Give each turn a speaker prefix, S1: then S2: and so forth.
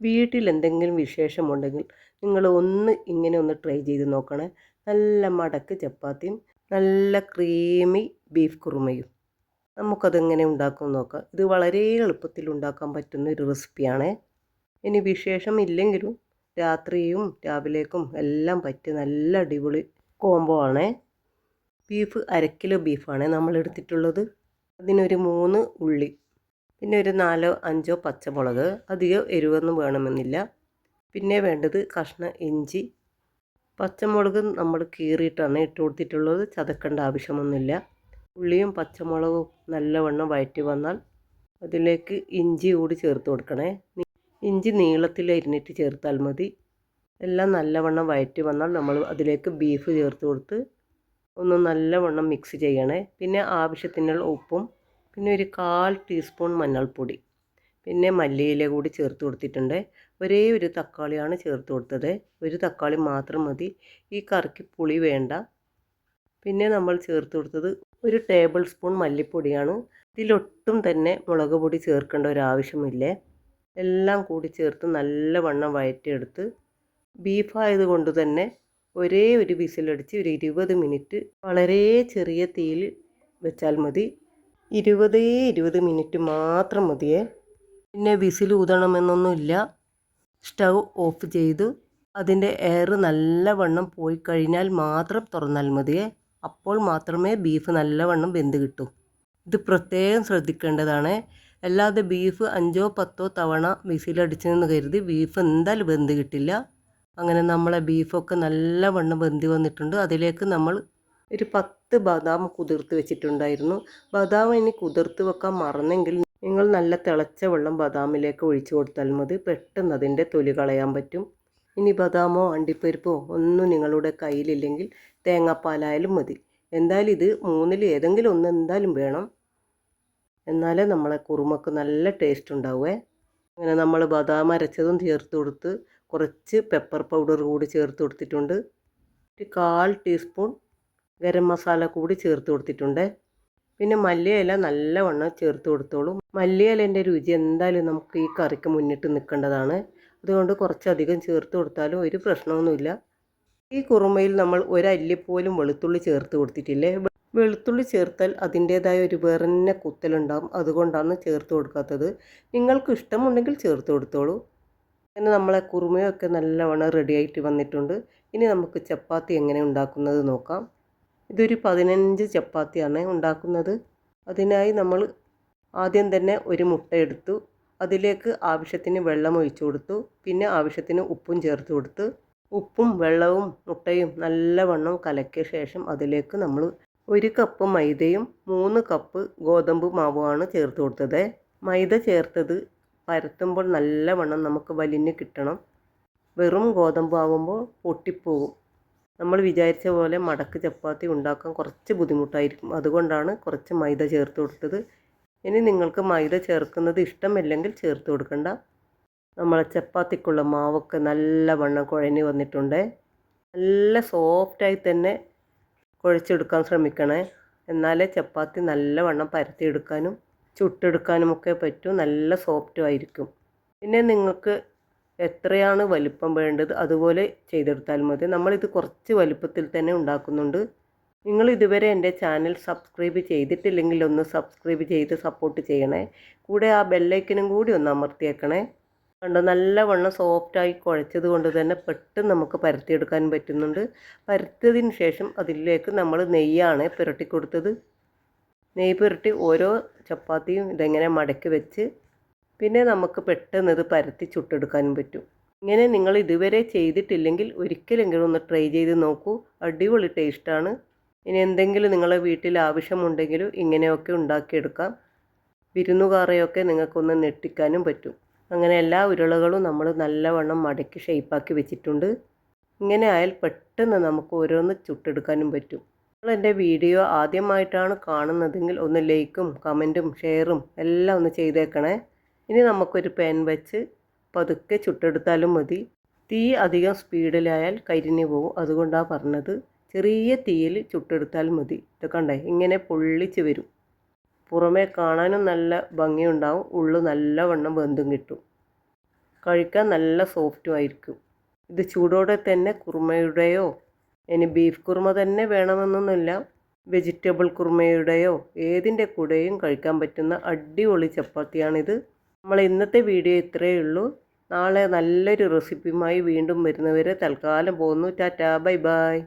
S1: വീട്ടിൽ എന്തെങ്കിലും വിശേഷമുണ്ടെങ്കിൽ നിങ്ങൾ ഒന്ന് ഇങ്ങനെ ഒന്ന് ട്രൈ ചെയ്ത് നോക്കണേ. നല്ല മടക്ക് ചപ്പാത്തിയും നല്ല ക്രീമി ബീഫ് കുറുമയും. നമുക്കതെങ്ങനെ ഉണ്ടാക്കും നോക്കാം. ഇത് വളരെ എളുപ്പത്തിൽ ഉണ്ടാക്കാൻ പറ്റുന്ന ഒരു റെസിപ്പിയാണേ. ഇനി വിശേഷം ഇല്ലെങ്കിലും രാത്രിയും രാവിലേക്കും എല്ലാം പറ്റിയ നല്ല അടിപൊളി കോംബോ ആണേ. ബീഫ് 1/2 കിലോ ബീഫാണ് നമ്മൾ എടുത്തിട്ടുള്ളത്. അതിനൊരു 3 ഉള്ളി, പിന്നെ ഒരു 4 5 പച്ചമുളക്. അധികം എരിവൊന്നും വേണമെന്നില്ല. പിന്നെ വേണ്ടത് കഷ്ണം ഇഞ്ചി. പച്ചമുളക് നമ്മൾ കീറിയിട്ടാണ് ഇട്ട് കൊടുത്തിട്ടുള്ളത്, ചതക്കേണ്ട ആവശ്യമൊന്നുമില്ല. ഉള്ളിയും പച്ചമുളകും നല്ലവണ്ണം വഴറ്റി വന്നാൽ അതിലേക്ക് ഇഞ്ചി കൂടി ചേർത്ത് കൊടുക്കണേ. ഇഞ്ചി നീളത്തിൽ അരിഞ്ഞിട്ട് ചേർത്താൽ മതി. എല്ലാം നല്ലവണ്ണം വഴറ്റി വന്നാൽ നമ്മൾ അതിലേക്ക് ബീഫ് ചേർത്ത് കൊടുത്ത് ഒന്ന് നല്ലവണ്ണം മിക്സ് ചെയ്യണേ. പിന്നെ ആവശ്യത്തിനുള്ള ഉപ്പും, പിന്നെ ഒരു 1/4 ടീസ്പൂൺ മഞ്ഞൾപ്പൊടി, പിന്നെ മല്ലിയില കൂടി ചേർത്ത് കൊടുത്തിട്ടുണ്ട്. ഒരേ ഒരു തക്കാളിയാണ് ചേർത്ത് കൊടുത്തത്. ഒരു തക്കാളി മാത്രം മതി. ഈ കറിക്ക് പുളി വേണ്ട. പിന്നെ നമ്മൾ ചേർത്ത് കൊടുത്തത് 1 ടേബിൾ സ്പൂൺ മല്ലിപ്പൊടിയാണ്. ഇതിലൊട്ടും തന്നെ മുളക് പൊടി ചേർക്കേണ്ട ഒരാവശ്യമില്ലേ. എല്ലാം കൂടി ചേർത്ത് നല്ലവണ്ണം വഴറ്റിയെടുത്ത് ബീഫായത് കൊണ്ട് തന്നെ ഒരേ ഒരു വിസിലടിച്ച് ഒരു 20 മിനിറ്റ് വളരെ ചെറിയ തീയിൽ വെച്ചാൽ മതി. 20 മിനിറ്റ് മാത്രം മതിയേ. പിന്നെ വിസിൽ ഊതണമെന്നൊന്നുമില്ല. സ്റ്റൗ ഓഫ് ചെയ്ത് അതിൻ്റെ എയർ നല്ലവണ്ണം പോയി കഴിഞ്ഞാൽ മാത്രം തുറന്നാൽ മതിയേ. അപ്പോൾ മാത്രമേ ബീഫ് നല്ലവണ്ണം വെന്ത് കിട്ടൂ. ഇത് പ്രത്യേകം ശ്രദ്ധിക്കേണ്ടതാണ്. അല്ലാതെ ബീഫ് 5 10 തവണ വിസിലടിച്ചെന്ന് കരുതി ബീഫ് എന്തായാലും വെന്ത് കിട്ടില്ല. അങ്ങനെ നമ്മളെ ബീഫൊക്കെ നല്ലവണ്ണം വെന്ത് വന്നിട്ടുണ്ട്. അതിലേക്ക് നമ്മൾ ഒരു 10 ബദാം കുതിർത്ത് വെച്ചിട്ടുണ്ടായിരുന്നു. ബദാം ഇനി കുതിർത്ത് വെക്കാൻ മറന്നെങ്കിൽ നിങ്ങൾ നല്ല തിളച്ച വെള്ളം ബദാമിലേക്ക് ഒഴിച്ചു കൊടുത്താൽ മതി. പെട്ടെന്ന് അതിൻ്റെ തൊലി കളയാൻ പറ്റും. ഇനി ബദാമോ അണ്ടിപ്പരിപ്പോ ഒന്നും നിങ്ങളുടെ കയ്യിലില്ലെങ്കിൽ തേങ്ങാപ്പാലായാലും മതി. എന്തായാലും ഇത് 3-ൽ ഏതെങ്കിലും ഒന്ന് എന്തായാലും വേണം. എന്നാലേ നമ്മളെ കുറുമക്ക് നല്ല ടേസ്റ്റ് ഉണ്ടാവുമേ. അങ്ങനെ നമ്മൾ ബദാം അരച്ചതും ചേർത്ത് കൊടുത്ത് കുറച്ച് പെപ്പർ പൗഡർ കൂടി ചേർത്ത് കൊടുത്തിട്ടുണ്ട്. ഒരു 1/4 ടീസ്പൂൺ ഗരം മസാല കൂടി ചേർത്ത് കൊടുത്തിട്ടുണ്ട്. പിന്നെ മല്ലിയില നല്ലവണ്ണം ചേർത്ത് കൊടുത്തോളൂ. മല്ലിയിലേൻ്റെ രുചി എന്തായാലും നമുക്ക് ഈ കറിക്ക് മുന്നിട്ട് നിൽക്കേണ്ടതാണ്. അതുകൊണ്ട് കുറച്ചധികം ചേർത്ത് കൊടുത്താലും ഒരു പ്രശ്നമൊന്നുമില്ല. ഈ കുറുമയിൽ നമ്മൾ ഒരല്ലിപ്പോലും വെളുത്തുള്ളി ചേർത്ത് കൊടുത്തിട്ടില്ലേ. വെളുത്തുള്ളി ചേർത്താൽ അതിൻ്റേതായ ഒരു വേറെ കുത്തലുണ്ടാകും. അതുകൊണ്ടാണ് ചേർത്ത് കൊടുക്കാത്തത്. നിങ്ങൾക്ക് ഇഷ്ടമുണ്ടെങ്കിൽ ചേർത്ത് കൊടുത്തോളൂ. അങ്ങനെ നമ്മളെ കുറുമയൊക്കെ നല്ലവണ്ണം റെഡി ആയിട്ട് വന്നിട്ടുണ്ട്. ഇനി നമുക്ക് ചപ്പാത്തി എങ്ങനെ ഉണ്ടാക്കുന്നത് നോക്കാം. ഇതൊരു 15 ചപ്പാത്തിയാണ് ഉണ്ടാക്കുന്നത്. അതിനായി നമ്മൾ ആദ്യം തന്നെ ഒരു മുട്ട എടുത്തു. അതിലേക്ക് ആവശ്യത്തിന് വെള്ളം ഒഴിച്ചു കൊടുത്തു. പിന്നെ ആവശ്യത്തിന് ഉപ്പും ചേർത്ത് കൊടുത്ത് ഉപ്പും വെള്ളവും മുട്ടയും നല്ലവണ്ണം കലക്കിയ ശേഷം അതിലേക്ക് നമ്മൾ 1 കപ്പ് മൈദയും 3 കപ്പ് ഗോതമ്പ് മാവുമാണ് ചേർത്ത് കൊടുത്തത്. മൈദ ചേർത്തത് പരത്തുമ്പോൾ നല്ലവണ്ണം നമുക്ക് വലിഞ്ഞ് കിട്ടണം. വെറും ഗോതമ്പ് ആവുമ്പോൾ പൊട്ടിപ്പോവും. നമ്മൾ വിചാരിച്ച പോലെ മടക്ക് ചപ്പാത്തി ഉണ്ടാക്കാൻ കുറച്ച് ബുദ്ധിമുട്ടായിരിക്കും. അതുകൊണ്ടാണ് കുറച്ച് മൈദ ചേർത്ത് കൊടുത്തത്. ഇനി നിങ്ങൾക്ക് മൈദ ചേർക്കുന്നത് ഇഷ്ടമില്ലെങ്കിൽ ചേർത്ത് കൊടുക്കണ്ട. നമ്മളെ ചപ്പാത്തിക്കുള്ള മാവൊക്കെ നല്ലവണ്ണം കുഴഞ്ഞ് വന്നിട്ടുണ്ട്. നല്ല സോഫ്റ്റായി തന്നെ കുഴച്ചെടുക്കാൻ ശ്രമിക്കണേ. എന്നാലേ ചപ്പാത്തി നല്ലവണ്ണം പരത്തിയെടുക്കാനും ചുട്ടെടുക്കാനുമൊക്കെ പറ്റും. നല്ല സോഫ്റ്റും ആയിരിക്കും. പിന്നെ നിങ്ങൾക്ക് എത്രയാണ് വലിപ്പം വേണ്ടത് അതുപോലെ ചെയ്തെടുത്താൽ മതി. നമ്മളിത് കുറച്ച് വലിപ്പത്തിൽ തന്നെ ഉണ്ടാക്കുന്നുണ്ട്. നിങ്ങൾ ഇതുവരെ എൻ്റെ ചാനൽ സബ്സ്ക്രൈബ് ചെയ്തിട്ടില്ലെങ്കിൽ ഒന്ന് സബ്സ്ക്രൈബ് ചെയ്ത് സപ്പോർട്ട് ചെയ്യണേ. കൂടെ ആ ബെല്ലൈക്കനും കൂടി ഒന്ന് അമർത്തിയേക്കണേ. കണ്ടോ, നല്ലവണ്ണം സോഫ്റ്റായി കുഴച്ചത് കൊണ്ട് തന്നെ പെട്ടെന്ന് നമുക്ക് പരത്തിയെടുക്കാൻ പറ്റുന്നുണ്ട്. പരത്തിയതിന് ശേഷം അതിലേക്ക് നമ്മൾ നെയ്യാണ് പുരട്ടി കൊടുത്തത്. നെയ്യ് പുരട്ടി ഓരോ ചപ്പാത്തിയും ഇതെങ്ങനെ മടക്കി വെച്ച് പിന്നെ നമുക്ക് പെട്ടെന്ന് ഇത് പരത്തി ചുട്ടെടുക്കാനും പറ്റും. ഇങ്ങനെ നിങ്ങൾ ഇതുവരെ ചെയ്തിട്ടില്ലെങ്കിൽ ഒരിക്കലെങ്കിലും ഒന്ന് ട്രൈ ചെയ്ത് നോക്കൂ. അടിപൊളി ടേസ്റ്റാണ്. ഇനി എന്തെങ്കിലും നിങ്ങളെ വീട്ടിൽ ആവശ്യമുണ്ടെങ്കിലും ഇങ്ങനെയൊക്കെ ഉണ്ടാക്കിയെടുക്കാം. വിരുന്നുകാരെയൊക്കെ നിങ്ങൾക്കൊന്ന് ഞെട്ടിക്കാനും പറ്റും. അങ്ങനെ എല്ലാ ഉരുളകളും നമ്മൾ നല്ലവണ്ണം മടക്കി ഷേപ്പാക്കി വെച്ചിട്ടുണ്ട്. ഇങ്ങനെ ആയാൽ പെട്ടെന്ന് നമുക്ക് ഓരോന്ന് ചുട്ടെടുക്കാനും പറ്റും. നിങ്ങൾ എൻ്റെ വീഡിയോ ആദ്യമായിട്ടാണ് കാണുന്നതെങ്കിൽ ഒന്ന് ലൈക്കും കമൻറ്റും ഷെയറും എല്ലാം ഒന്ന് ചെയ്തേക്കണേ. ഇനി നമുക്കൊരു പാൻ വെച്ച് പതുക്കെ ചുട്ടെടുത്താലും മതി. തീ അധികം സ്പീഡിലായാൽ കരിഞ്ഞു പോകും. അതുകൊണ്ടാണ് പറഞ്ഞത്. ചെറിയ തീയിൽ ചുട്ടെടുത്താൽ മതി. ഇത് കണ്ടേ, ഇങ്ങനെ പൊള്ളിച്ച് വരും. പുറമേ കാണാനും നല്ല ഭംഗിയുണ്ടാവും. ഉള്ളു നല്ലവണ്ണം വെന്തും കിട്ടും. കഴിക്കാൻ നല്ല സോഫ്റ്റും ആയിരിക്കും. ഇത് ചൂടോടെ തന്നെ കുറുമയുടെയോ ഇനി ബീഫ് കുറുമ തന്നെ വേണമെന്നൊന്നുമില്ല, വെജിറ്റബിൾ കുറുമയുടെയോ ഏതിൻ്റെ കൂടെയും കഴിക്കാൻ പറ്റുന്ന അടിപൊളി ചപ്പാത്തിയാണിത്. നമ്മൾ ഇന്നത്തെ വീഡിയോ ഇത്രയേ ഉള്ളൂ. നാളെ നല്ലൊരു റെസിപ്പിയുമായി വീണ്ടും വരുന്നവരെ തൽക്കാലം പോകുന്നു. Tata, bye bye.